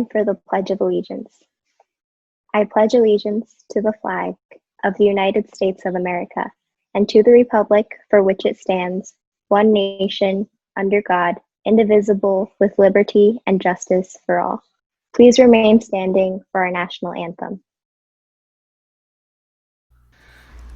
stand for the Pledge of Allegiance. I pledge allegiance to the flag of the United States of America and to the republic for which it stands, one nation, under God, indivisible, with liberty and justice for all. Please remain standing for our national anthem.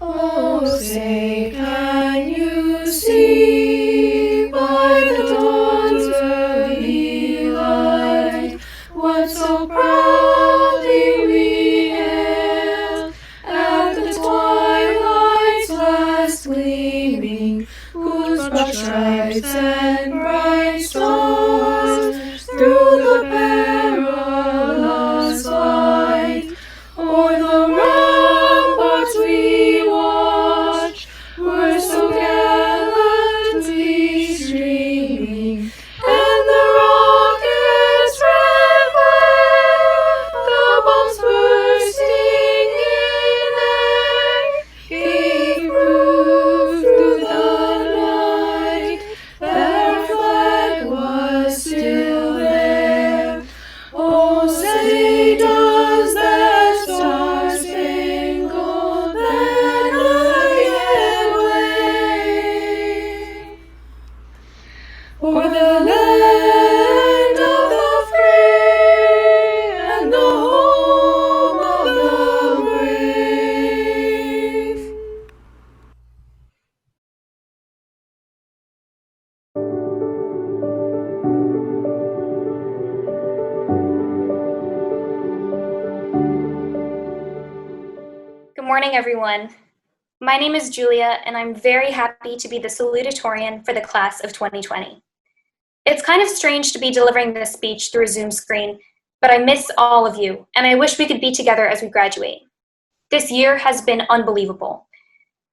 Oh, say, can you see by the dawn's early light what so proudly we hailed at the twilight's last gleaming, whose broad stripes and bright stars through the perilous fight o'er the ramparts we watched were so gallantly streaming, and the rockets' red glare, the bombs bursting in air, gave proof through the night that our flag was still there. Oh, say does that star-spangled banner yet wave o'er the land of the free and the home of the brave? Good morning, everyone. My name is Julia, and I'm very happy to be the salutatorian for the class of 2020. It's kind of strange to be delivering this speech through a Zoom screen, but I miss all of you, and I wish we could be together as we graduate. This year has been unbelievable.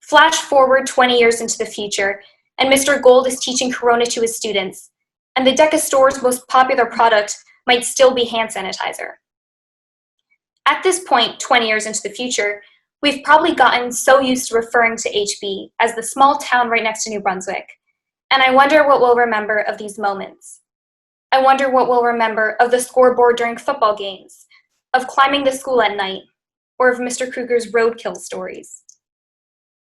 Flash forward 20 years into the future, and Mr. Gold is teaching Corona to his students, and the DECA store's most popular product might still be hand sanitizer. At this point, 20 years into the future, we've probably gotten so used to referring to HB as the small town right next to New Brunswick, and I wonder what we'll remember of these moments. I wonder what we'll remember of the scoreboard during football games, of climbing the school at night, or of Mr. Kruger's roadkill stories.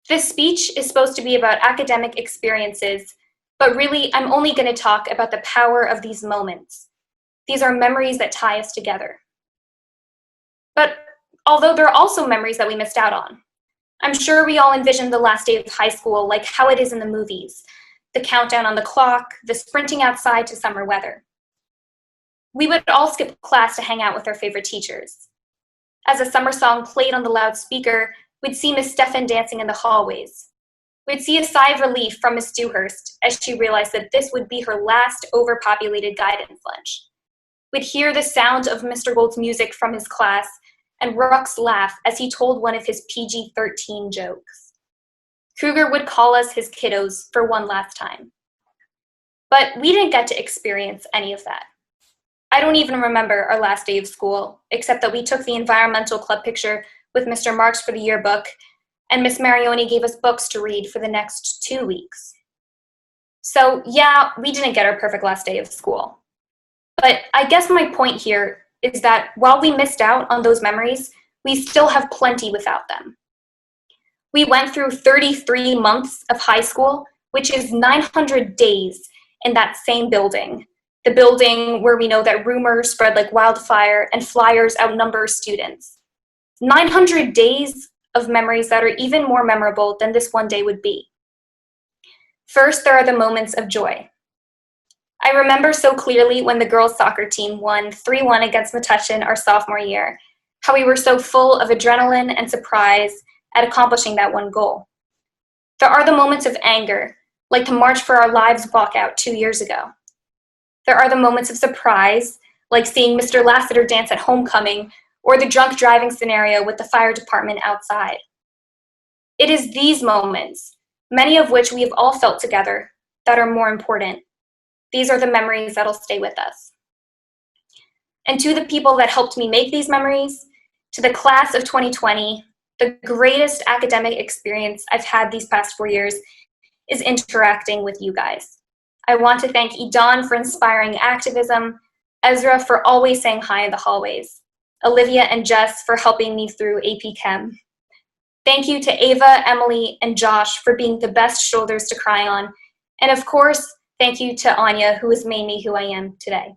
This speech is supposed to be about academic experiences, but really I'm only going to talk about the power of these moments. These are memories that tie us together. But although there are also memories that we missed out on. I'm sure we all envisioned the last day of high school like how it is in the movies, the countdown on the clock, the sprinting outside to summer weather. We would all skip class to hang out with our favorite teachers. As a summer song played on the loudspeaker, we'd see Miss Stefan dancing in the hallways. We'd see a sigh of relief from Miss Dewhurst as she realized that this would be her last overpopulated guidance lunch. We'd hear the sound of Mr. Gold's music from his class and Ruck's laugh as he told one of his PG-13 jokes. Kruger would call us his kiddos for one last time. But we didn't get to experience any of that. I don't even remember our last day of school, except that we took the environmental club picture with Mr. Marks for the yearbook, and Miss Marioni gave us books to read for the next 2 weeks. So yeah, we didn't get our perfect last day of school. But I guess my point here is that while we missed out on those memories, we still have plenty without them. We went through 33 months of high school, which is 900 days in that same building, the building where we know that rumors spread like wildfire and flyers outnumber students. 900 days of memories that are even more memorable than this one day would be. First, there are the moments of joy. I remember so clearly when the girls' soccer team won 3-1 against Metuchen our sophomore year, how we were so full of adrenaline and surprise at accomplishing that one goal. There are the moments of anger, like the March for Our Lives walkout 2 years ago. There are the moments of surprise, like seeing Mr. Lassiter dance at homecoming, or the drunk driving scenario with the fire department outside. It is these moments, many of which we have all felt together, that are more important. These are the memories that'll stay with us. And to the people that helped me make these memories, to the class of 2020, the greatest academic experience I've had these past 4 years is interacting with you guys. I want to thank Idan for inspiring activism, Ezra for always saying hi in the hallways, Olivia and Jess for helping me through AP Chem. Thank you to Ava, Emily, and Josh for being the best shoulders to cry on. And of course, thank you to Anya, who has made me who I am today.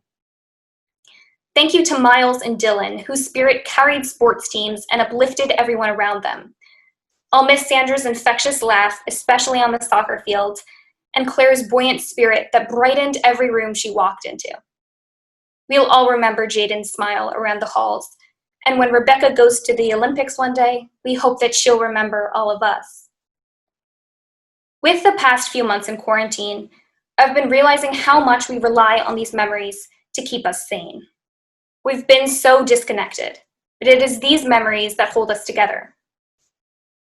Thank you to Miles and Dylan, whose spirit carried sports teams and uplifted everyone around them. I'll miss Sandra's infectious laugh, especially on the soccer field, and Claire's buoyant spirit that brightened every room she walked into. We'll all remember Jaden's smile around the halls, and when Rebecca goes to the Olympics one day, we hope that she'll remember all of us. With the past few months in quarantine, I've been realizing how much we rely on these memories to keep us sane. We've been so disconnected, but it is these memories that hold us together.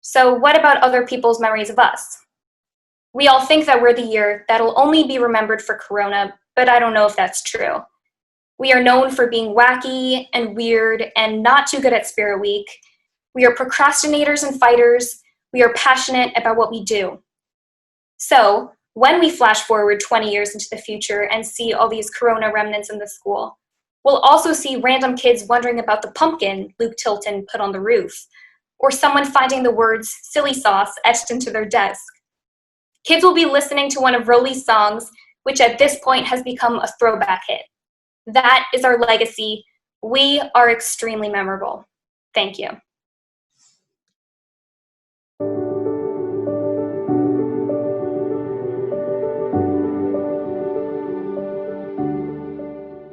So what about other people's memories of us? We all think that we're the year that'll only be remembered for Corona, but I don't know if that's true. We are known for being wacky and weird and not too good at Spirit Week. We are procrastinators and fighters. We are passionate about what we do. So when we flash forward 20 years into the future and see all these Corona remnants in the school, we'll also see random kids wondering about the pumpkin Luke Tilton put on the roof, or someone finding the words silly sauce etched into their desk. Kids will be listening to one of Rolly's songs, which at this point has become a throwback hit. That is our legacy. We are extremely memorable. Thank you.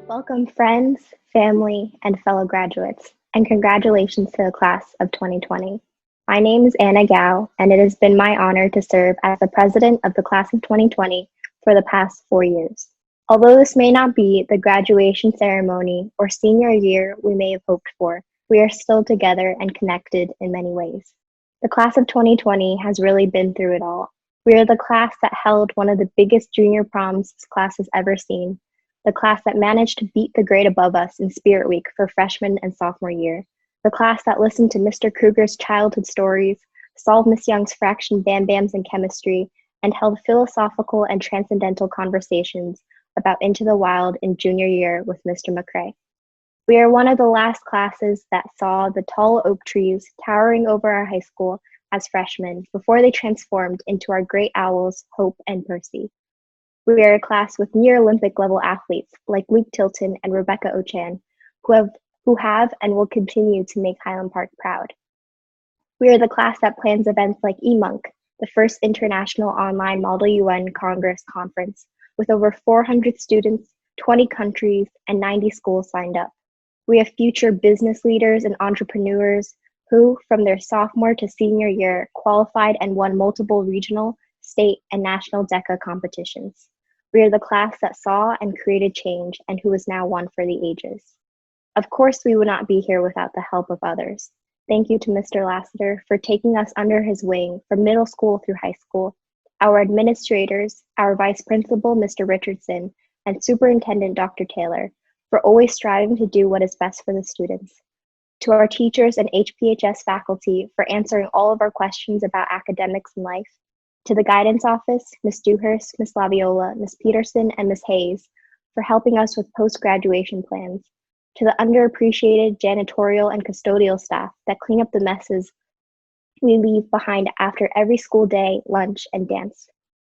Welcome, friends, family, and fellow graduates, and congratulations to the class of 2020. My name is Anna Gao, and it has been my honor to serve as the president of the class of 2020 for the past 4 years. Although this may not be the graduation ceremony or senior year we may have hoped for, we are still together and connected in many ways. The class of 2020 has really been through it all. We are the class that held one of the biggest junior proms this class has ever seen, the class that managed to beat the grade above us in Spirit Week for freshman and sophomore year, the class that listened to Mr. Kruger's childhood stories, solved Miss Young's fraction bam bams in chemistry, and held philosophical and transcendental conversations about Into the Wild in junior year with Mr. McCrae. We are one of the last classes that saw the tall oak trees towering over our high school as freshmen before they transformed into our great owls, Hope and Percy. We are a class with near Olympic level athletes like Luke Tilton and Rebecca Ochan, who have and will continue to make Highland Park proud. We are the class that plans events like eMonk, the first international online Model UN Congress conference, with over 400 students, 20 countries, and 90 schools signed up. We have future business leaders and entrepreneurs who, from their sophomore to senior year, qualified and won multiple regional, state, and national DECA competitions. We are the class that saw and created change and who is now one for the ages. Of course, we would not be here without the help of others. Thank you to Mr. Lassiter for taking us under his wing from middle school through high school, our administrators, our vice principal, Mr. Richardson, and superintendent, Dr. Taylor, for always striving to do what is best for the students. To our teachers and HPHS faculty for answering all of our questions about academics and life. To the guidance office, Ms. Dewhurst, Ms. Laviola, Ms. Peterson, and Ms. Hayes for helping us with post-graduation plans. To the underappreciated janitorial and custodial staff that clean up the messes we leave behind after every school day, lunch, and dance.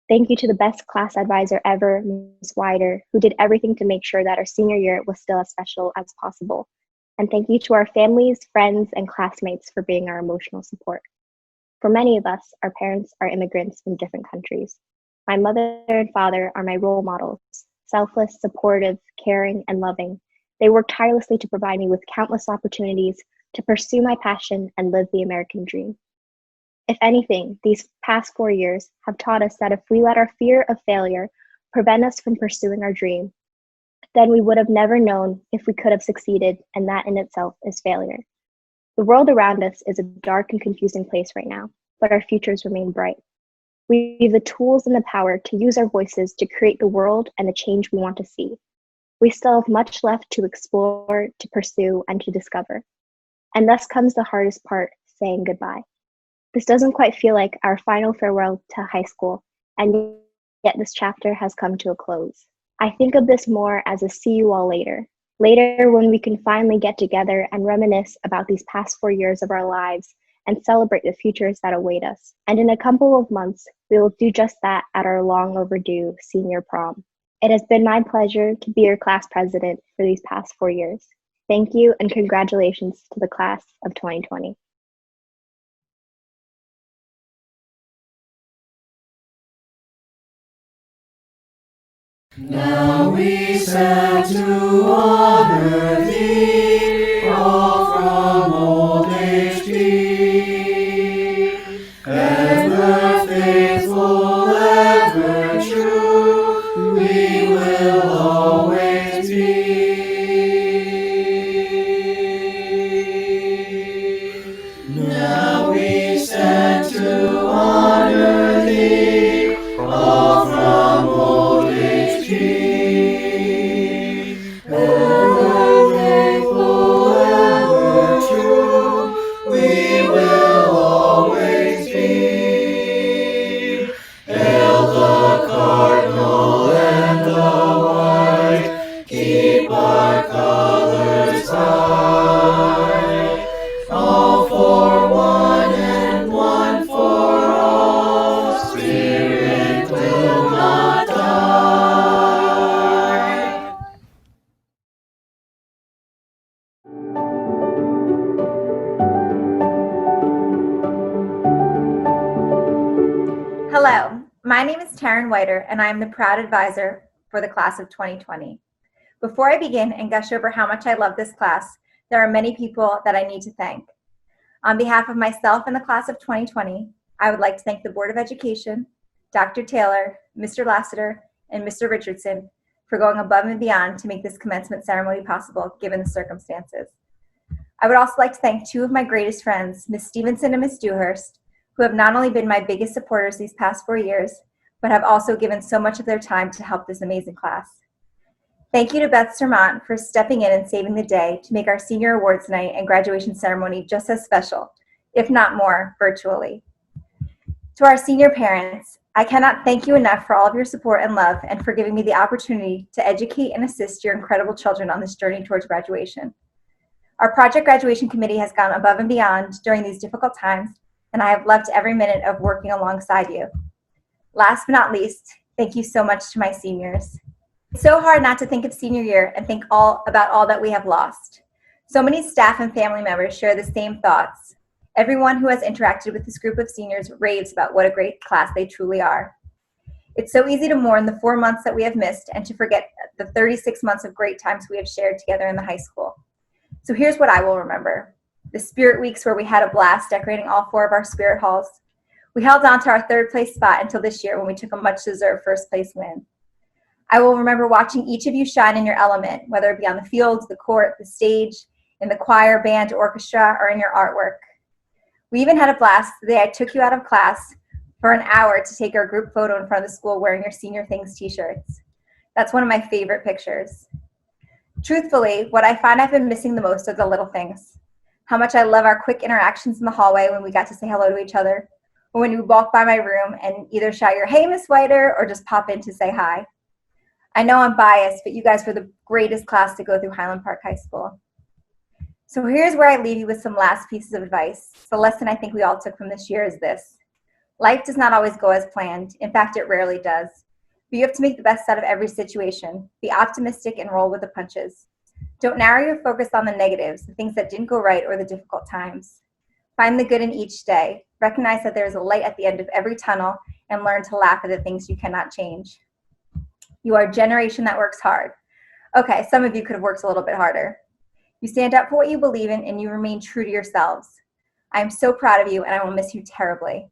Thank you to the best class advisor ever, Ms. Wider, who did everything to make sure that our senior year was still as special as possible. And thank you to our families, friends, and classmates for being our emotional support. For many of us, our parents are immigrants from different countries. My mother and father are my role models, selfless, supportive, caring, and loving. They work tirelessly to provide me with countless opportunities to pursue my passion and live the American dream. If anything, these past 4 years have taught us that if we let our fear of failure prevent us from pursuing our dream, then we would have never known if we could have succeeded, and that in itself is failure. The world around us is a dark and confusing place right now, but our futures remain bright. We have the tools and the power to use our voices to create the world and the change we want to see. We still have much left to explore, to pursue, and to discover. And thus comes the hardest part, saying goodbye. This doesn't quite feel like our final farewell to high school, and yet this chapter has come to a close. I think of this more as a see you all later, Later, when we can finally get together and reminisce about these past 4 years of our lives and celebrate the futures that await us. And in a couple of months, we will do just that at our long overdue senior prom. It has been my pleasure to be your class president for these past 4 years. Thank you and congratulations to the class of 2020. Now we stand to honor thee, all from old age be. Ever faithful, ever true, we will always be. Now we stand to honor thee, all from old age be. Ever faithful, ever true, we will always be. Hail the cardinal and the white, keep our colors high. All for one and one for all, Spirit will not die. Hello, my name is Taryn Whiter, and I am the proud advisor for the class of 2020. Before I begin and gush over how much I love this class, there are many people that I need to thank. On behalf of myself and the class of 2020, I would like to thank the Board of Education, Dr. Taylor, Mr. Lassiter, and Mr. Richardson for going above and beyond to make this commencement ceremony possible given the circumstances. I would also like to thank two of my greatest friends, Ms. Stevenson and Ms. Dewhurst, who have not only been my biggest supporters these past 4 years, but have also given so much of their time to help this amazing class. Thank you to Beth Sermont for stepping in and saving the day to make our senior awards night and graduation ceremony just as special, if not more, virtually. To our senior parents, I cannot thank you enough for all of your support and love and for giving me the opportunity to educate and assist your incredible children on this journey towards graduation. Our Project Graduation Committee has gone above and beyond during these difficult times, and I have loved every minute of working alongside you. Last but not least, thank you so much to my seniors. It's so hard not to think of senior year and think about all that we have lost. So many staff and family members share the same thoughts. Everyone who has interacted with this group of seniors raves about what a great class they truly are. It's so easy to mourn the 4 months that we have missed and to forget the 36 months of great times we have shared together in the high school. So here's what I will remember. The Spirit Weeks where we had a blast decorating all 4 of our Spirit Halls. We held on to our 3rd place spot until this year when we took a much-deserved 1st place win. I will remember watching each of you shine in your element, whether it be on the field, the court, the stage, in the choir, band, orchestra, or in your artwork. We even had a blast the day I took you out of class for an hour to take our group photo in front of the school wearing your Senior Things t-shirts. That's one of my favorite pictures. Truthfully, what I find I've been missing the most are the little things. How much I love our quick interactions in the hallway when we got to say hello to each other, or when you walk by my room and either shout your "Hey, Miss Whiter," or just pop in to say hi. I know I'm biased, but you guys were the greatest class to go through Highland Park High School. So here's where I leave you with some last pieces of advice. The lesson I think we all took from this year is this. Life does not always go as planned. In fact, it rarely does. But you have to make the best out of every situation. Be optimistic and roll with the punches. Don't narrow your focus on the negatives, the things that didn't go right, or the difficult times. Find the good in each day. Recognize that there is a light at the end of every tunnel and learn to laugh at the things you cannot change. You are a generation that works hard. Okay, some of you could have worked a little bit harder. You stand up for what you believe in and you remain true to yourselves. I am so proud of you and I will miss you terribly.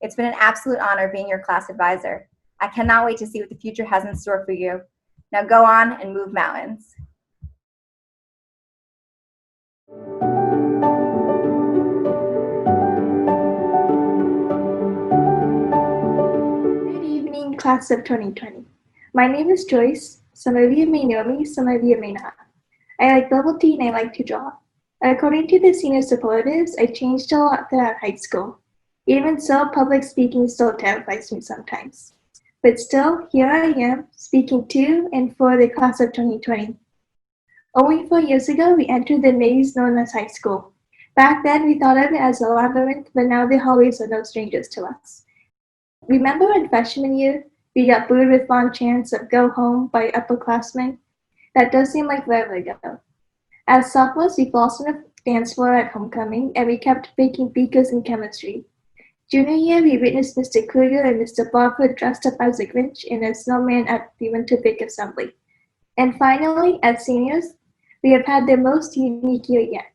It's been an absolute honor being your class advisor. I cannot wait to see what the future has in store for you. Now go on and move mountains. Good evening, class of 2020. My name is Joyce. Some of you may know me, some of you may not. I like bubble tea and I like to draw. According to the senior superlatives, I changed a lot throughout high school. Even so, public speaking still terrifies me sometimes. But still, here I am, speaking to and for the class of 2020. Only 4 years ago, we entered the maze known as high school. Back then, we thought of it as a labyrinth, but now the hallways are no strangers to us. Remember in freshman year, we got booed with long chants of "Go home" by upperclassmen? That does seem like forever ago. As sophomores, we flossed on the dance floor at homecoming, and we kept baking beakers in chemistry. Junior year, we witnessed Mr. Kruger and Mr. Barfoot dressed up as a Grinch in a snowman at the winter break assembly. And finally, as seniors, we have had the most unique year yet.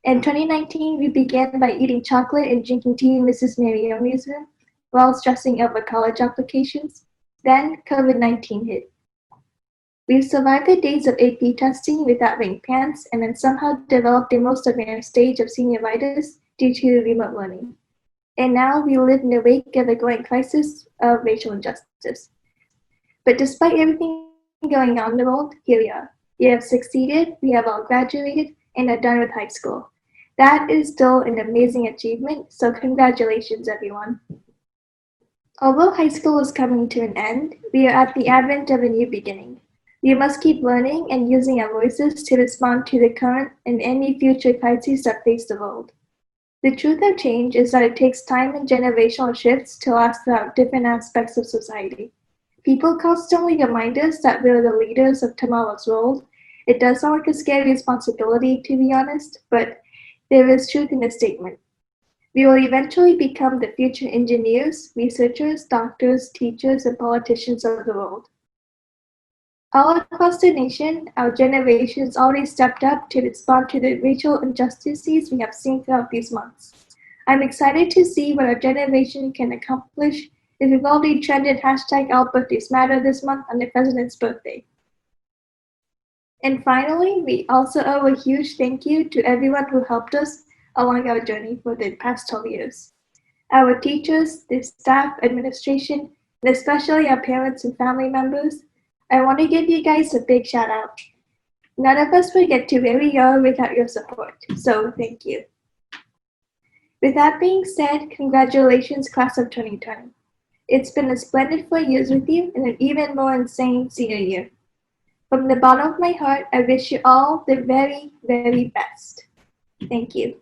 In 2019, we began by eating chocolate and drinking tea in Mrs. Mariomi's room while stressing over college applications. Then COVID-19 hit. We've survived the days of AP testing without wearing pants and then somehow developed the most advanced stage of senioritis due to remote learning. And now we live in the wake of a growing crisis of racial injustice. But despite everything going on in the world, here we are. We have succeeded, we have all graduated, and are done with high school. That is still an amazing achievement, so congratulations, everyone. Although high school is coming to an end, we are at the advent of a new beginning. We must keep learning and using our voices to respond to the current and any future crises that face the world. The truth of change is that it takes time and generational shifts to last throughout different aspects of society. People constantly remind us that we're the leaders of tomorrow's world. It does sound like a scary responsibility, to be honest, but there is truth in the statement. We will eventually become the future engineers, researchers, doctors, teachers, and politicians of the world. All across the nation, our generation has already stepped up to respond to the racial injustices we have seen throughout these months. I'm excited to see what our generation can accomplish if we've already trended hashtag All Birthdays Matter this month on the President's birthday. And finally, we also owe a huge thank you to everyone who helped us along our journey for the past 12 years. Our teachers, the staff, administration, and especially our parents and family members. I want to give you guys a big shout out. None of us would get to where we are without your support, so thank you. With that being said, congratulations, class of 2020. It's been a splendid 4 years with you and an even more insane senior year. From the bottom of my heart, I wish you all the very, very best. Thank you.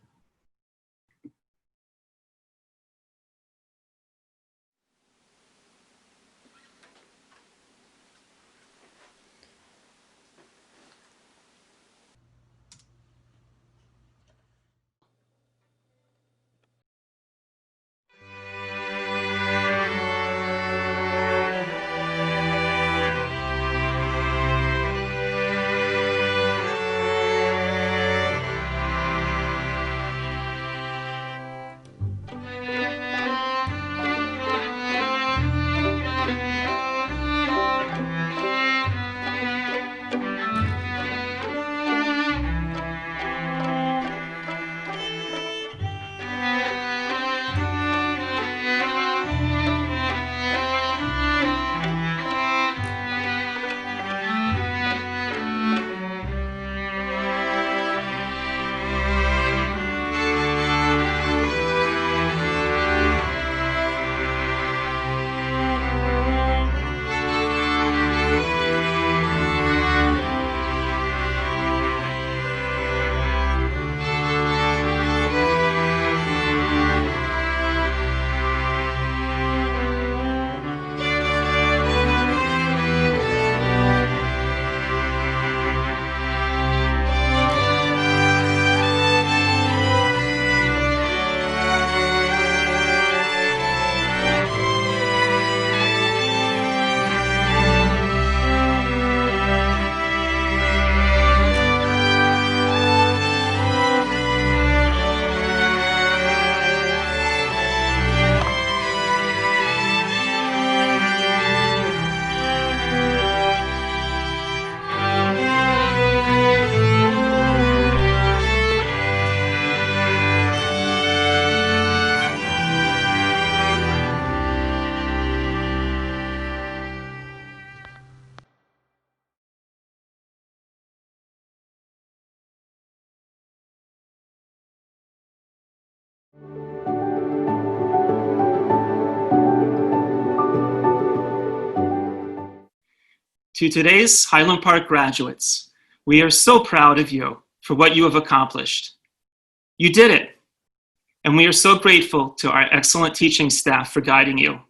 To today's Highland Park graduates, We are so proud of you for what you have accomplished. You did it, and we are so grateful to our excellent teaching staff for guiding you.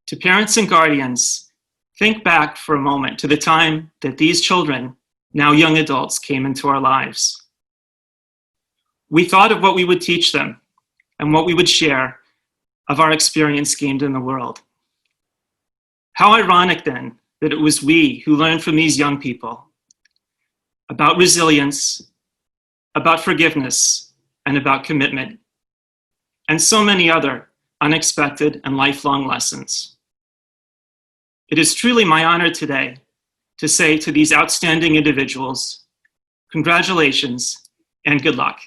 To parents and guardians, think back for a moment to the time that these children, now young adults, came into our lives. We thought of what we would teach them and what we would share of our experience gained in the world. How ironic then that it was we who learned from these young people about resilience, about forgiveness, and about commitment, and so many other unexpected and lifelong lessons. It is truly my honor today to say to these outstanding individuals, congratulations and good luck.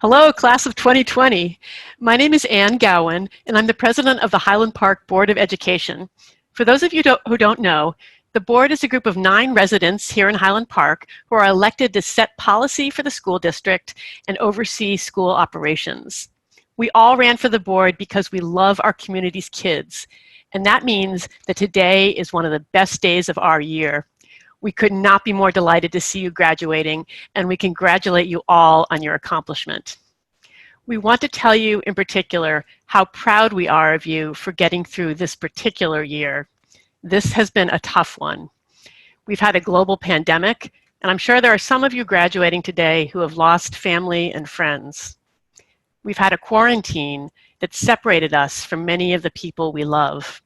Hello, class of 2020. My name is Ann Gowan, and I'm the president of the Highland Park Board of Education. For those of you who don't know, the board is a group of 9 residents here in Highland Park who are elected to set policy for the school district and oversee school operations. We all ran for the board because we love our community's kids, and that means that today is one of the best days of our year. We could not be more delighted to see you graduating, and we congratulate you all on your accomplishment. We want to tell you in particular how proud we are of you for getting through this particular year. This has been a tough one. We've had a global pandemic, and I'm sure there are some of you graduating today who have lost family and friends. We've had a quarantine that separated us from many of the people we love.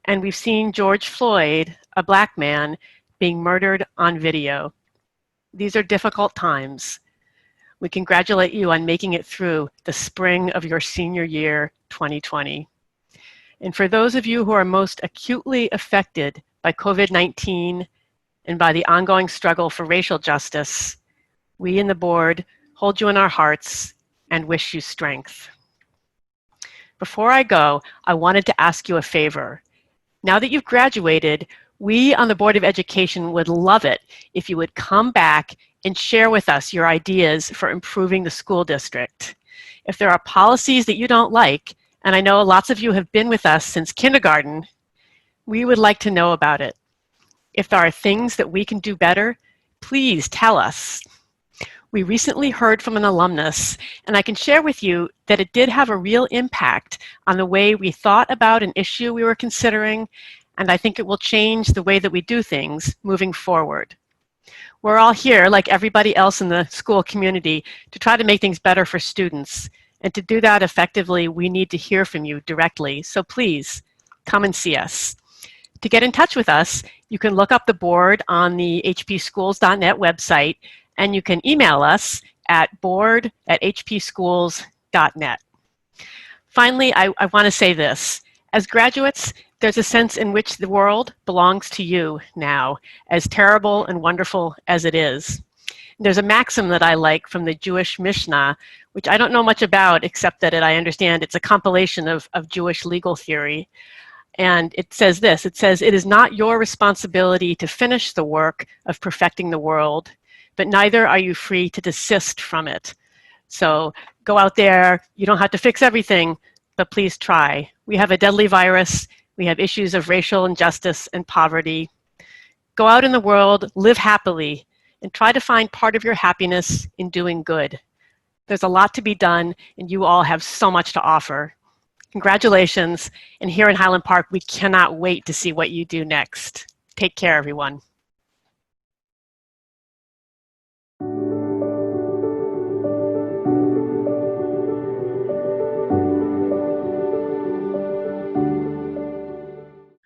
And we've seen George Floyd, a Black man, being murdered on video. These are difficult times. We congratulate you on making it through the spring of your senior year, 2020. And for those of you who are most acutely affected by COVID-19 and by the ongoing struggle for racial justice, we in the board hold you in our hearts and wish you strength. Before I go, I wanted to ask you a favor. Now that you've graduated, we on the Board of Education would love it if you would come back and share with us your ideas for improving the school district. If there are policies that you don't like, and I know lots of you have been with us since kindergarten, we would like to know about it. If there are things that we can do better, please tell us. We recently heard from an alumnus, and I can share with you that it did have a real impact on the way we thought about an issue we were considering, and I think it will change the way that we do things moving forward. We're all here, like everybody else in the school community, to try to make things better for students. And to do that effectively, we need to hear from you directly. So please, come and see us. To get in touch with us, you can look up the board on the hpschools.net website, and you can email us at board@hpschools.net. Finally, I want to say this. As graduates, there's a sense in which the world belongs to you now, as terrible and wonderful as it is. There's a maxim that I like from the Jewish Mishnah, which I don't know much about, except that I understand it's a compilation of Jewish legal theory. And it says this, it says, "It is not your responsibility to finish the work of perfecting the world, but neither are you free to desist from it." So go out there, you don't have to fix everything, but please try. We have a deadly virus. We have issues of racial injustice and poverty. Go out in the world, live happily, and try to find part of your happiness in doing good. There's a lot to be done, and you all have so much to offer. Congratulations, and here in Highland Park, we cannot wait to see what you do next. Take care, everyone.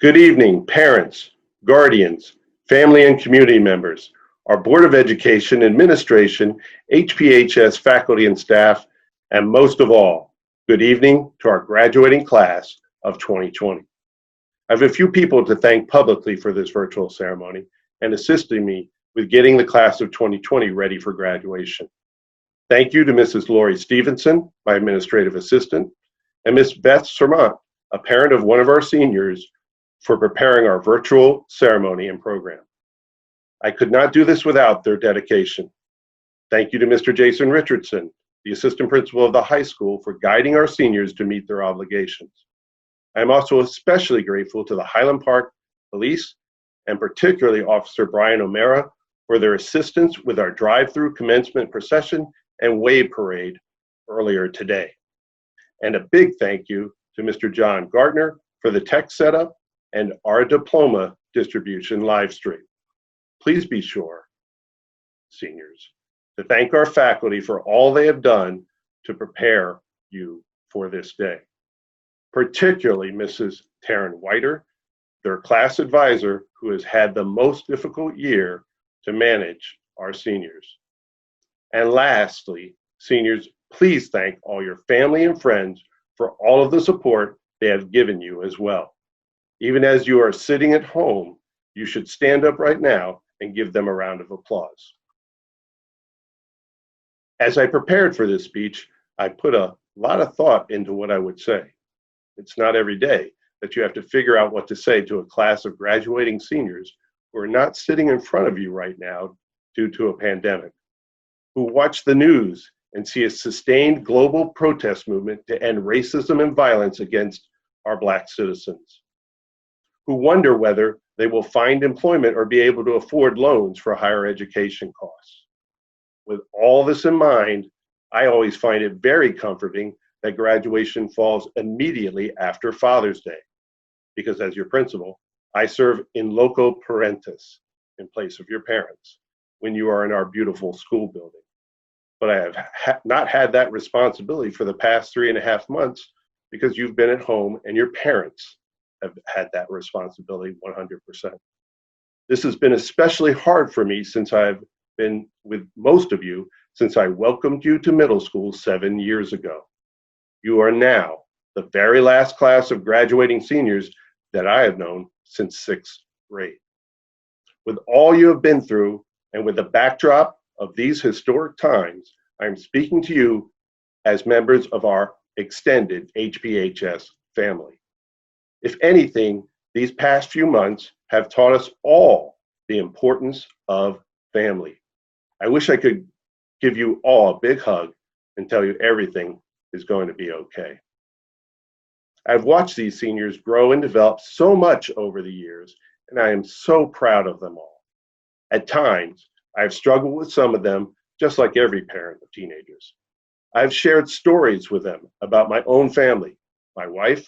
Good evening, parents, guardians, family and community members, our Board of Education, administration, HPHS faculty and staff, and most of all, good evening to our graduating class of 2020. I have a few people to thank publicly for this virtual ceremony and assisting me with getting the class of 2020 ready for graduation. Thank you to Mrs. Lori Stevenson, my administrative assistant, and Ms. Beth Sermont, a parent of one of our seniors, for preparing our virtual ceremony and program. I could not do this without their dedication. Thank you to Mr. Jason Richardson, the assistant principal of the high school, for guiding our seniors to meet their obligations. I am also especially grateful to the Highland Park Police, and particularly Officer Brian O'Mara, for their assistance with our drive-through commencement procession and wave parade earlier today. And a big thank you to Mr. John Gardner for the tech setup and our diploma distribution live stream. Please be sure, seniors, to thank our faculty for all they have done to prepare you for this day, particularly Mrs. Taryn Whiter, their class advisor, who has had the most difficult year to manage our seniors. And lastly, seniors, please thank all your family and friends for all of the support they have given you as well. Even as you are sitting at home, you should stand up right now and give them a round of applause. As I prepared for this speech, I put a lot of thought into what I would say. It's not every day that you have to figure out what to say to a class of graduating seniors who are not sitting in front of you right now due to a pandemic, who watch the news and see a sustained global protest movement to end racism and violence against our Black citizens, who wonder whether they will find employment or be able to afford loans for higher education costs. With all this in mind, I always find it very comforting that graduation falls immediately after Father's Day, because as your principal, I serve in loco parentis, in place of your parents, when you are in our beautiful school building. But I have not had that responsibility for the past 3.5 months because you've been at home and your parents have had that responsibility 100%. This has been especially hard for me since I've been with most of you since I welcomed you to middle school 7 years ago. You are now the very last class of graduating seniors that I have known since 6th grade. With all you have been through and with the backdrop of these historic times, I am speaking to you as members of our extended HPHS family. If anything, these past few months have taught us all the importance of family. I wish I could give you all a big hug and tell you everything is going to be okay. I've watched these seniors grow and develop so much over the years, and I am so proud of them all. At times, I've struggled with some of them, just like every parent of teenagers. I've shared stories with them about my own family, my wife,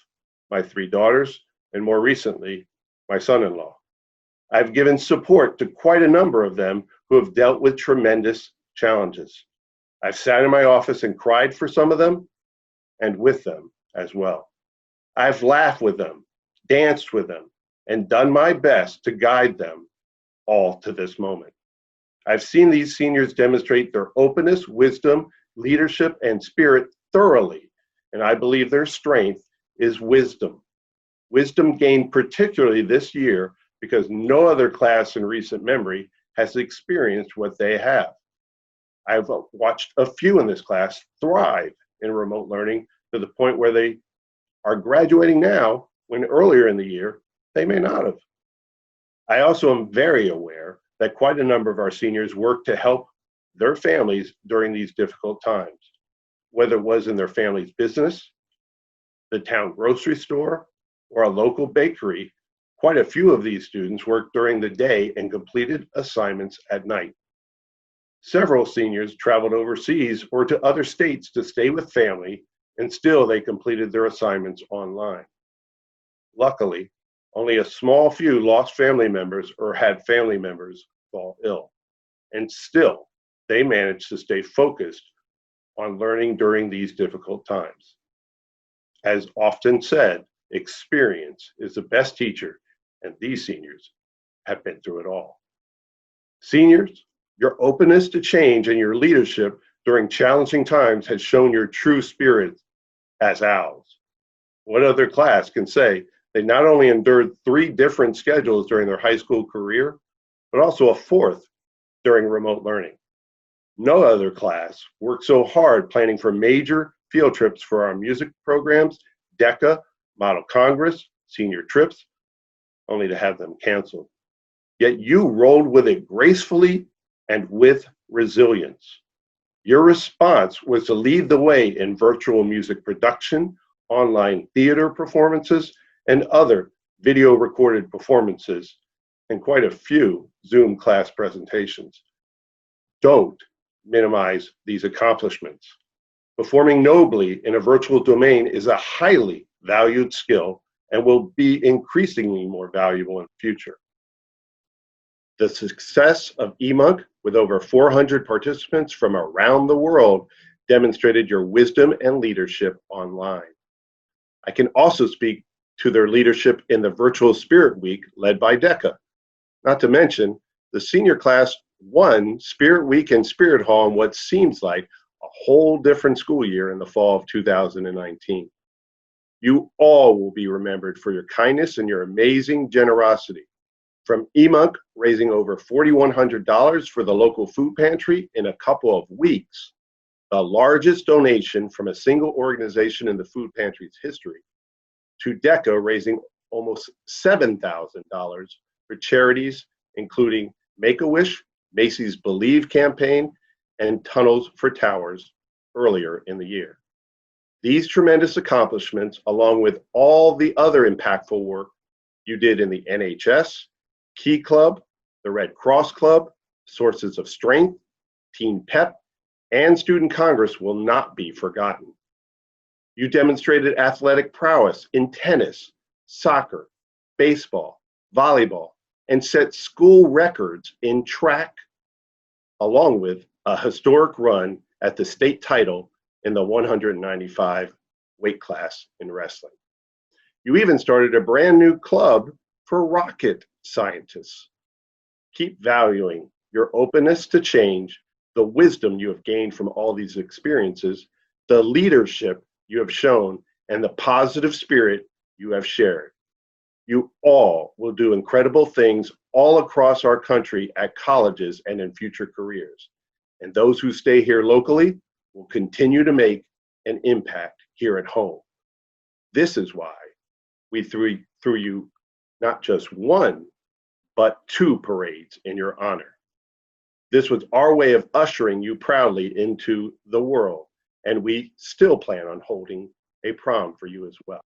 my 3 daughters, and more recently, my son-in-law. I've given support to quite a number of them who have dealt with tremendous challenges. I've sat in my office and cried for some of them, and with them as well. I've laughed with them, danced with them, and done my best to guide them all to this moment. I've seen these seniors demonstrate their openness, wisdom, leadership, and spirit thoroughly, and I believe their strength is wisdom. Wisdom gained particularly this year because no other class in recent memory has experienced what they have. I've watched a few in this class thrive in remote learning to the point where they are graduating now when earlier in the year they may not have. I also am very aware that quite a number of our seniors work to help their families during these difficult times, whether it was in their family's business, the town grocery store, or a local bakery. Quite a few of these students worked during the day and completed assignments at night. Several seniors traveled overseas or to other states to stay with family, and still they completed their assignments online. Luckily, only a small few lost family members or had family members fall ill, and still they managed to stay focused on learning during these difficult times. As often said, experience is the best teacher, and these seniors have been through it all. Seniors, your openness to change and your leadership during challenging times has shown your true spirit as owls. What other class can say they not only endured 3 different schedules during their high school career, but also a 4th during remote learning? No other class worked so hard planning for major field trips for our music programs, DECA, Model Congress, senior trips, only to have them canceled. Yet you rolled with it gracefully and with resilience. Your response was to lead the way in virtual music production, online theater performances, and other video recorded performances, and quite a few Zoom class presentations. Don't minimize these accomplishments. Performing nobly in a virtual domain is a highly valued skill and will be increasingly more valuable in the future. The success of eMONC, with over 400 participants from around the world, demonstrated your wisdom and leadership online. I can also speak to their leadership in the Virtual Spirit Week led by DECA. Not to mention, the senior class won Spirit Week and Spirit Hall in what seems like a whole different school year in the fall of 2019. You all will be remembered for your kindness and your amazing generosity. From eMONC raising over $4,100 for the local food pantry in a couple of weeks, the largest donation from a single organization in the food pantry's history, to DECA raising almost $7,000 for charities including Make-A-Wish, Macy's Believe campaign, and Tunnels for Towers earlier in the year. These tremendous accomplishments, along with all the other impactful work you did in the NHS, Key Club, the Red Cross Club, Sources of Strength, Teen Pep, and Student Congress will not be forgotten. You demonstrated athletic prowess in tennis, soccer, baseball, volleyball, and set school records in track, along with a historic run at the state title in the 195 weight class in wrestling. You even started a brand new club for rocket scientists. Keep valuing your openness to change, the wisdom you have gained from all these experiences, the leadership you have shown, and the positive spirit you have shared. You all will do incredible things all across our country at colleges and in future careers. And those who stay here locally will continue to make an impact here at home. This is why we threw you not just one, but two parades in your honor. This was our way of ushering you proudly into the world, and we still plan on holding a prom for you as well.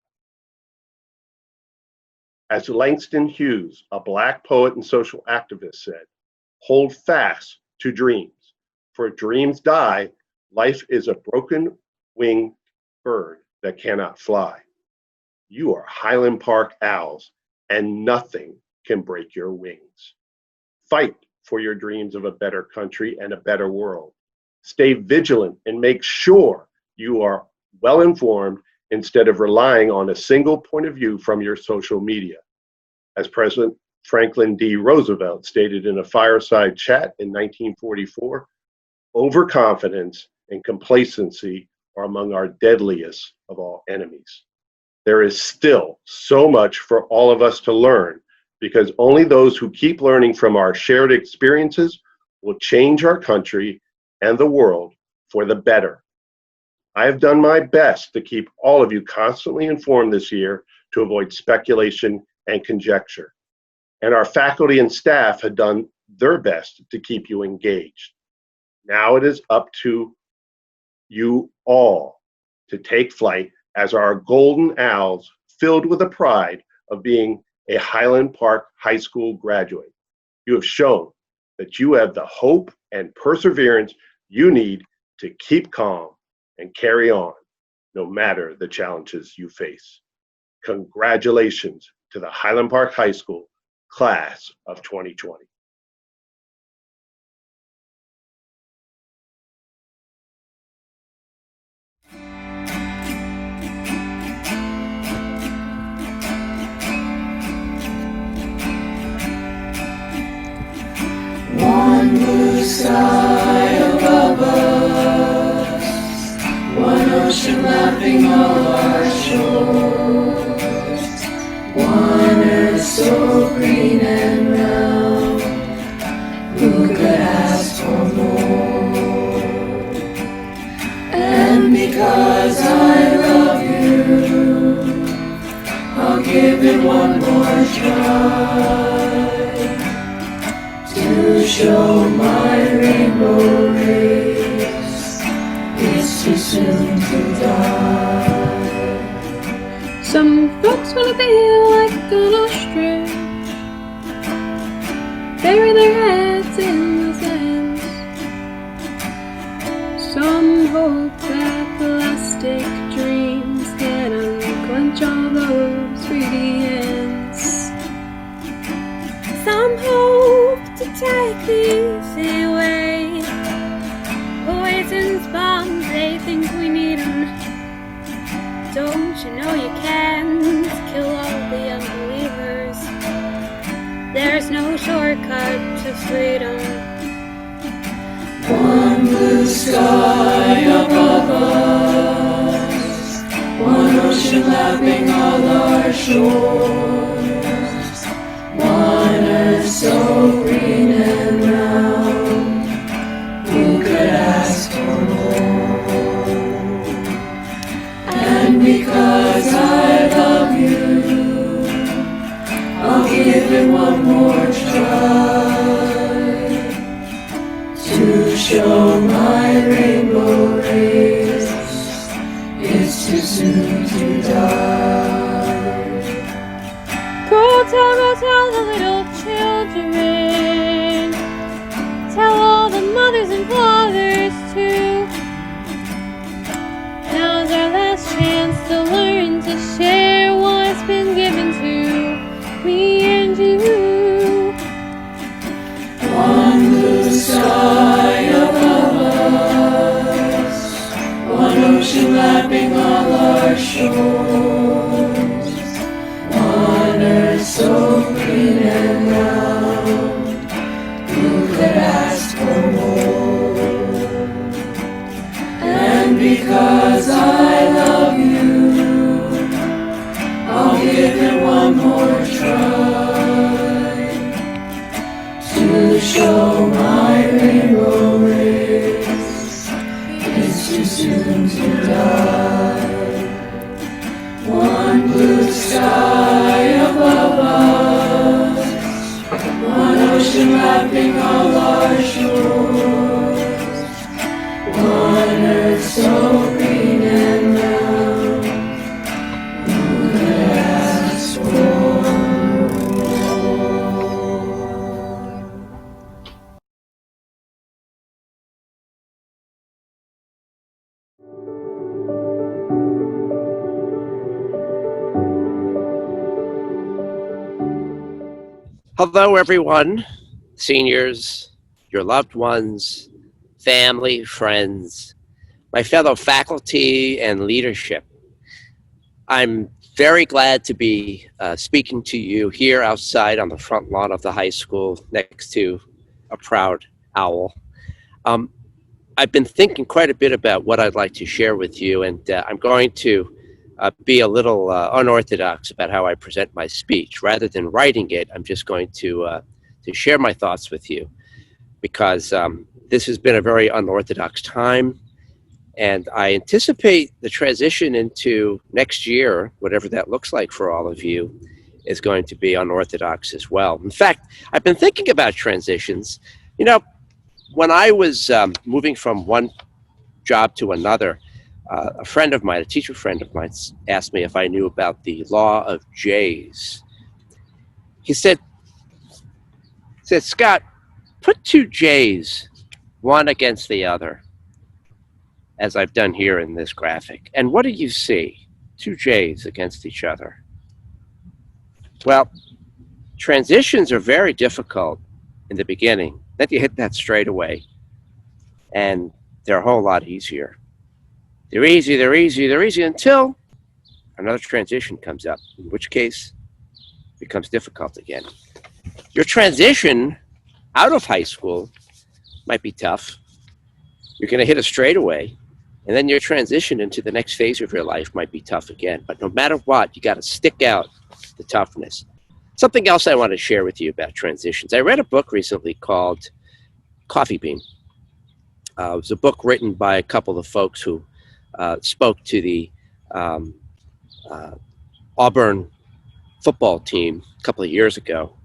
As Langston Hughes, a Black poet and social activist, said, "Hold fast to dreams, for dreams die. Life is a broken-winged bird that cannot fly." You are Highland Park Owls, and nothing can break your wings. Fight for your dreams of a better country and a better world. Stay vigilant and make sure you are well informed instead of relying on a single point of view from your social media. As President Franklin D. Roosevelt stated in a fireside chat in 1944, overconfidence and complacency are among our deadliest of all enemies. There is still so much for all of us to learn, because only those who keep learning from our shared experiences will change our country and the world for the better. I have done my best to keep all of you constantly informed this year to avoid speculation and conjecture. And our faculty and staff have done their best to keep you engaged. Now it is up to you all to take flight as our golden owls, filled with the pride of being a Highland Park High School graduate. You have shown that you have the hope and perseverance you need to keep calm and carry on, no matter the challenges you face. Congratulations to the Highland Park High School class of 2020. One blue sky above us, one ocean lapping all our shores, one earth so green and round, who could ask for more? And because I love you, I'll give it one more try, to show my rainbow rays gonna be like an ostrich, bury their heads in the sand. Some hope that plastic dreams can unclench all those greedy hands. Some hope to take the easy way. Poison's bombs, they think we need 'em. Don't you know you can't kill all the unbelievers? There's no shortcut to freedom. One blue sky above us, one ocean lapping all our shores, one earth so green and round, who could ask for more? And because I love you, I'll give it one more try to show my rainbow rays. It's too soon to die. Go tell the little children. Tell all the mothers and fathers too. Now's our last chance to learn to share what's been given to me and you. One blue sky above us, one ocean lapping all our shores, one earth so green and round, who could ask for more? And because I love you, I'll give it one more try to show my rainbow rays. It's too soon to die. One blue sky above us, one ocean lapping all our shores, one earth so green and round, who could ask for Hello, everyone, seniors, your loved ones, family, friends, my fellow faculty and leadership. I'm very glad to be speaking to you here outside on the front lawn of the high school next to a proud owl. I've been thinking quite a bit about what I'd like to share with you, and I'm going to be a little unorthodox about how I present my speech. Rather than writing it, I'm just going to share my thoughts with you, because this has been a very unorthodox time, and I anticipate the transition into next year, whatever that looks like for all of you, is going to be unorthodox as well. In fact, I've been thinking about transitions. You know, when I was moving from one job to another, a friend of mine, a teacher friend of mine, asked me if I knew about the law of J's. He said, Scott, put two J's, one against the other, as I've done here in this graphic. And what do you see? Two J's against each other. Well, transitions are very difficult in the beginning. Then you hit that straight away, and they're a whole lot easier. They're easy until another transition comes up, in which case it becomes difficult again. Your transition out of high school might be tough. You're going to hit a straightaway, and then your transition into the next phase of your life might be tough again. But no matter what, you got to stick out the toughness. Something else I want to share with you about transitions. I read a book recently called Coffee Bean. It was a book written by a couple of folks who spoke to the Auburn football team a couple of years ago.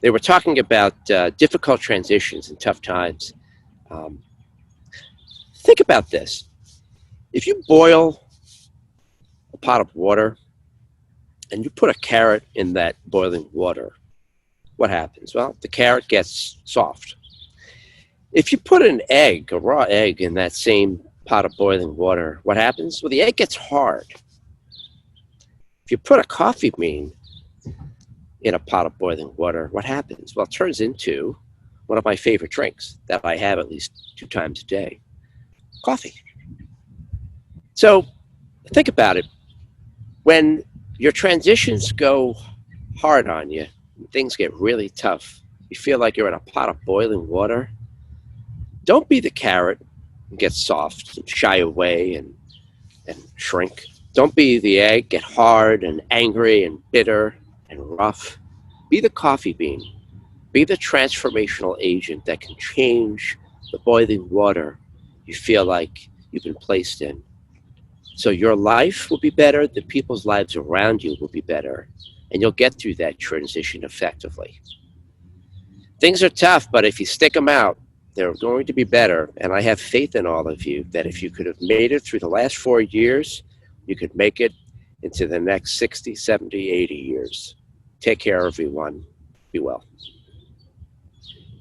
They were talking about difficult transitions and tough times. Think about this. If you boil a pot of water and you put a carrot in that boiling water, what happens? Well, the carrot gets soft. If you put an egg, a raw egg, in that same pot of boiling water, what happens? Well, the egg gets hard. If you put a coffee bean in a pot of boiling water, what happens? Well, it turns into one of my favorite drinks that I have at least 2 times a day, coffee. So think about it. When your transitions go hard on you, things get really tough, you feel like you're in a pot of boiling water, don't be the carrot and get soft and shy away and shrink. Don't be the egg, get hard and angry and bitter and rough. Be the coffee bean. Be the transformational agent that can change the boiling water you feel like you've been placed in. So your life will be better, the people's lives around you will be better, and you'll get through that transition effectively. Things are tough, but if you stick them out, they're going to be better. And I have faith in all of you that if you could have made it through the last 4 years, you could make it into the next 60, 70, 80 years. Take care, everyone. Be well.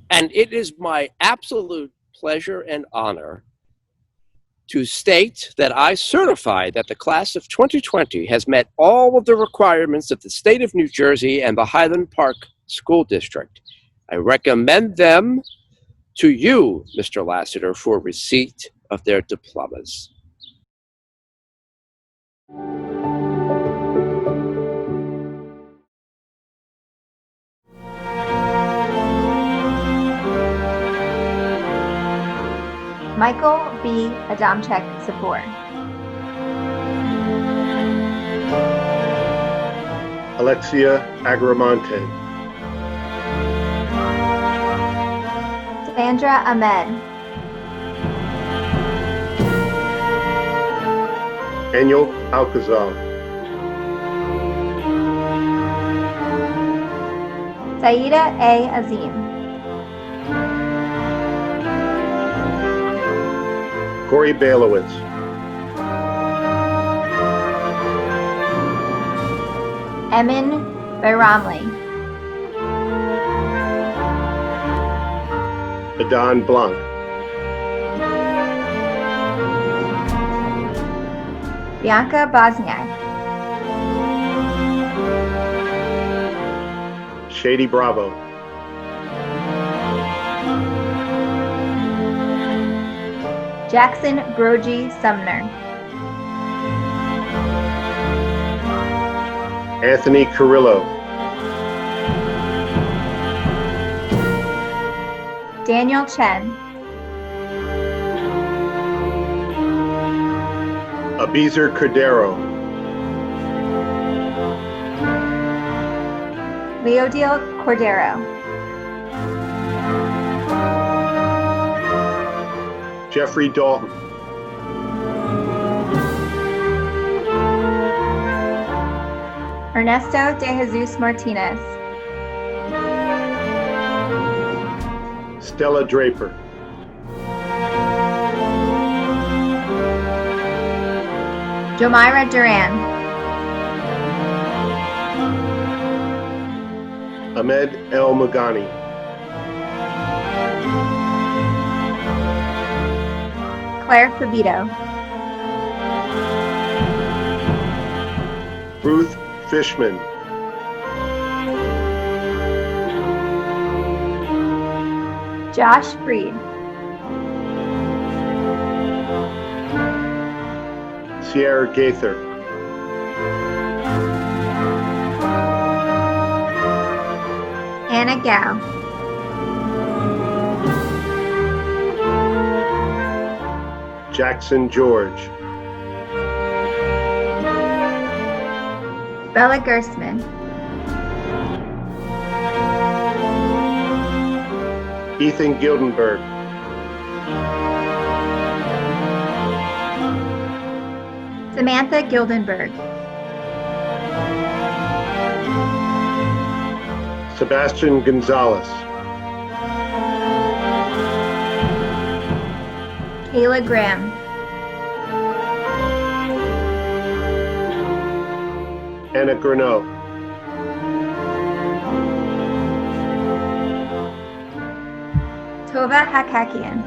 And it is my absolute pleasure and honor to state that I certify that the class of 2020 has met all of the requirements of the state of New Jersey and the Highland Park School District. I recommend them to you, Mr. Lassiter, for receipt of their diplomas. Michael B. Adamczyk Sapor. Alexia Agramonte, Sandra Ahmed. Daniel Alcazar, Saida A. Azim. Corey Bailowitz, Emin Bayramli. Adan Blanc, Bianca Bosniak. Shady Bravo, Jackson Brogy Sumner. Anthony Carrillo, Daniel Chen. Abizer Cordero, Leodil Cordero. Jeffrey Dalton, Ernesto de Jesus Martinez. Stella Draper, Jomira Duran. Ahmed El Magani, Claire Fabito. Ruth Fishman, Josh Freed. Sierra Gaither, Anna Gao. Jackson George, Bella Gerstmann. Ethan Gildenberg, Samantha Gildenberg. Sebastian Gonzalez, Kayla Graham. Anna Gurneau, Tova Hakakian,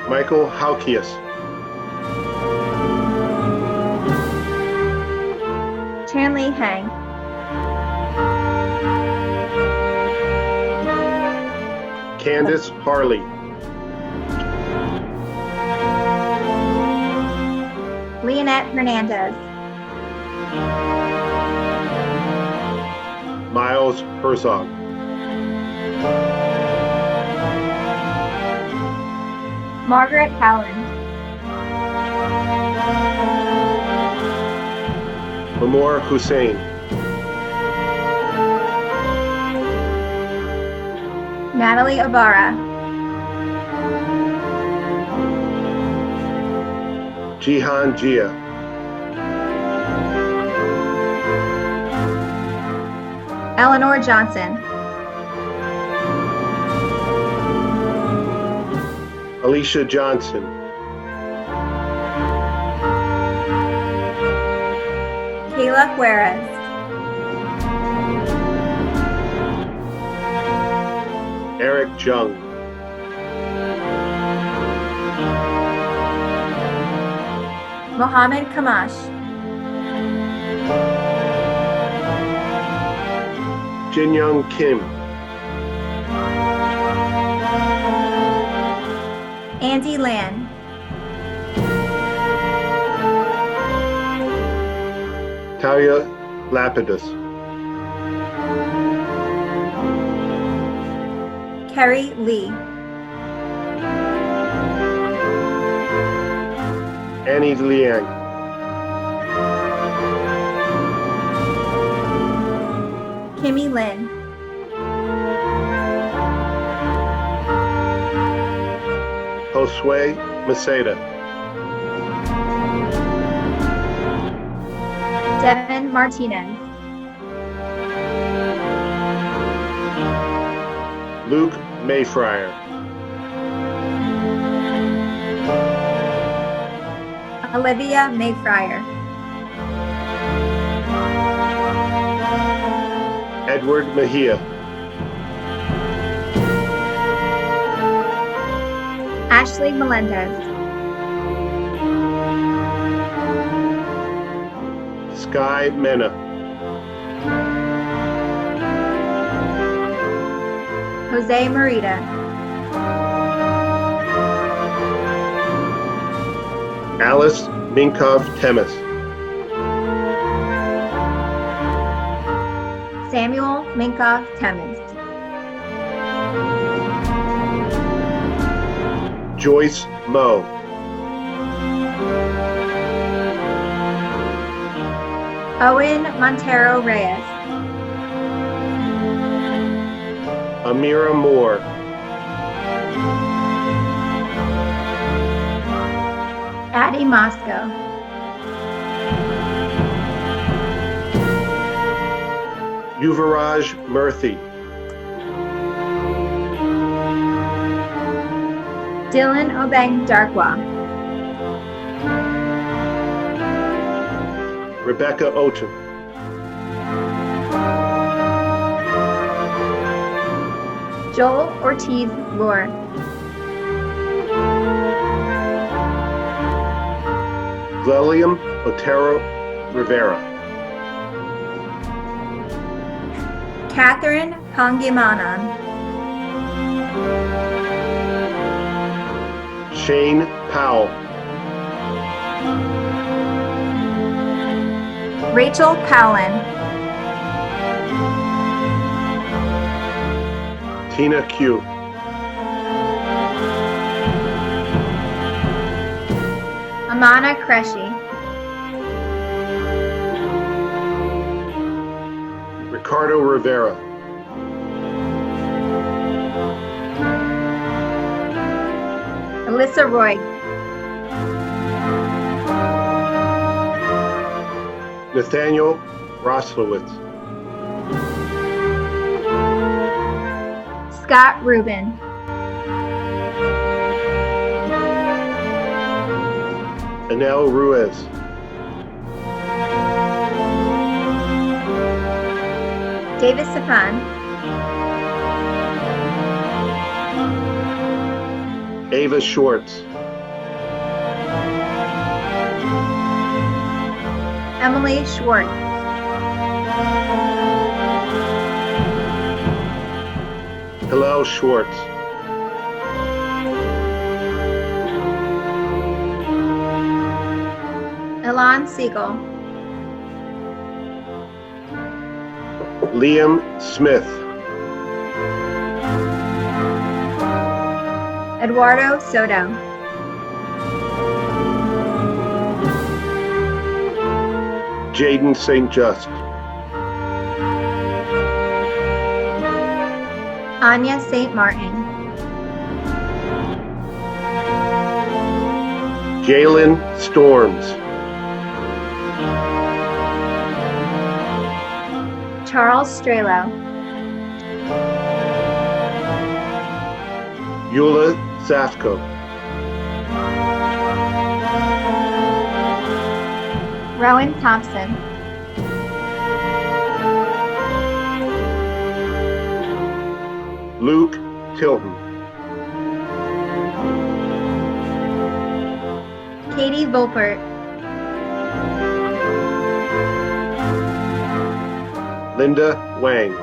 Michael Haukius, Chanli Hang, Candace Harley, Leonette Hernandez, Miles Herzog, Margaret Howland, Lamor Hussein, Natalie Ibarra, Jihan Jia, Eleanor Johnson, Alicia Johnson, Kayla Juarez, Eric Jung, Mohammed Kamash, Jin Young Kim, Andy Lan, Talia Lapidus, Kerry Lee, Annie Liang, Kimmy Lin, Josue Maceda, Devin Martinez, Luke Mayfriar, Olivia Mayfriar, Edward Mejia, Ashley Melendez, Sky Mena, Jose Marita, Alice Minkov Temis, Samuel Minkoff Temis, Joyce Moe, Owen Montero Reyes, Amira Moore, Addie Moscow, Yuvaraj Murthy, Dylan Obeng Darkwa, Rebecca Ochen, Joel Ortiz Lore, Lilium Otero Rivera, Catherine Pangimanan, Shane Powell, Rachel Powlin, Tina Q, Amana Kreshi, Ricardo Rivera, Alyssa Roy, Nathaniel Roslowitz, Scott Rubin, Anel Ruiz, Davis Safan, Ava Schwartz, Emily Schwartz, Hillel Schwartz, Elan Siegel, Liam Smith, Eduardo Soto, Jaden St. Just, Anya St. Martin, Jalen Storms, Charles Strelo, Eula Safko, Rowan Thompson, Luke Tilton, Katie Volpert, Linda Wang,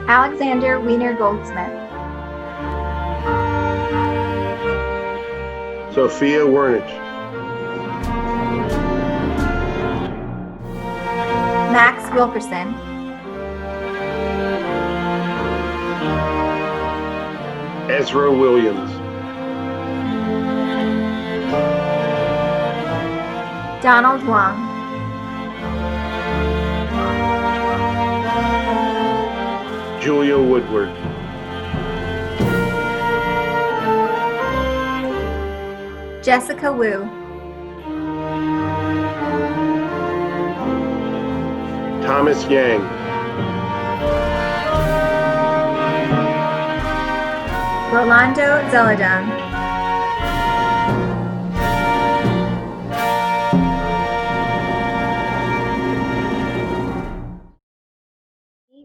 Alexander Wiener Goldsmith, Sophia Wernich, Max Wilkerson, Ezra Williams, Donald Wong, Julia Woodward, Jessica Wu, Thomas Yang, Rolando Zeladon,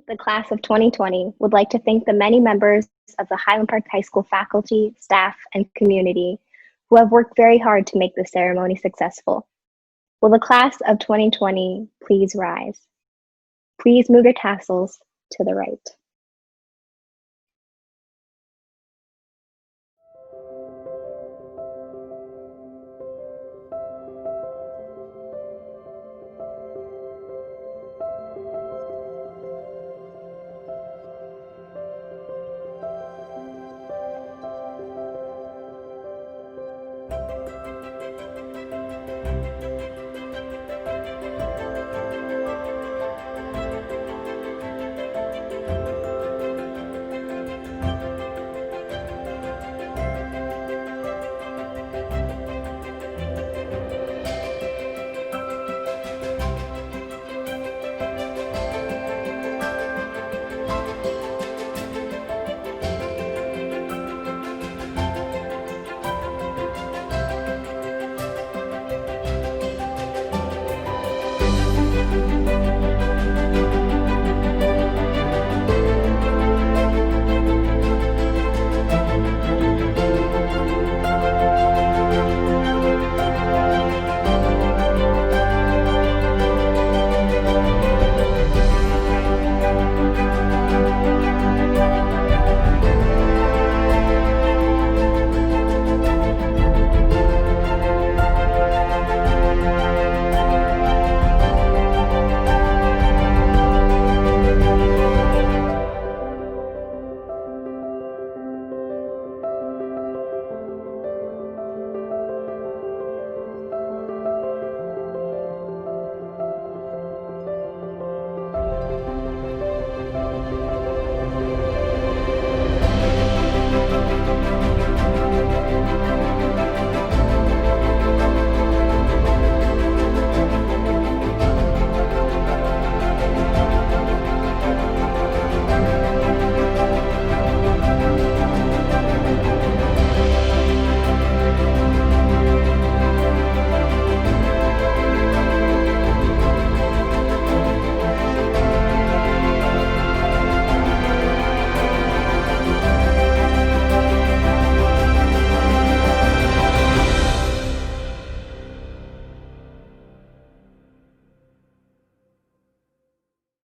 The class of 2020 would like to thank the many members of the Highland Park High School faculty, staff, and community who have worked very hard to make this ceremony successful. Will the class of 2020 please rise? Please move your tassels to the right.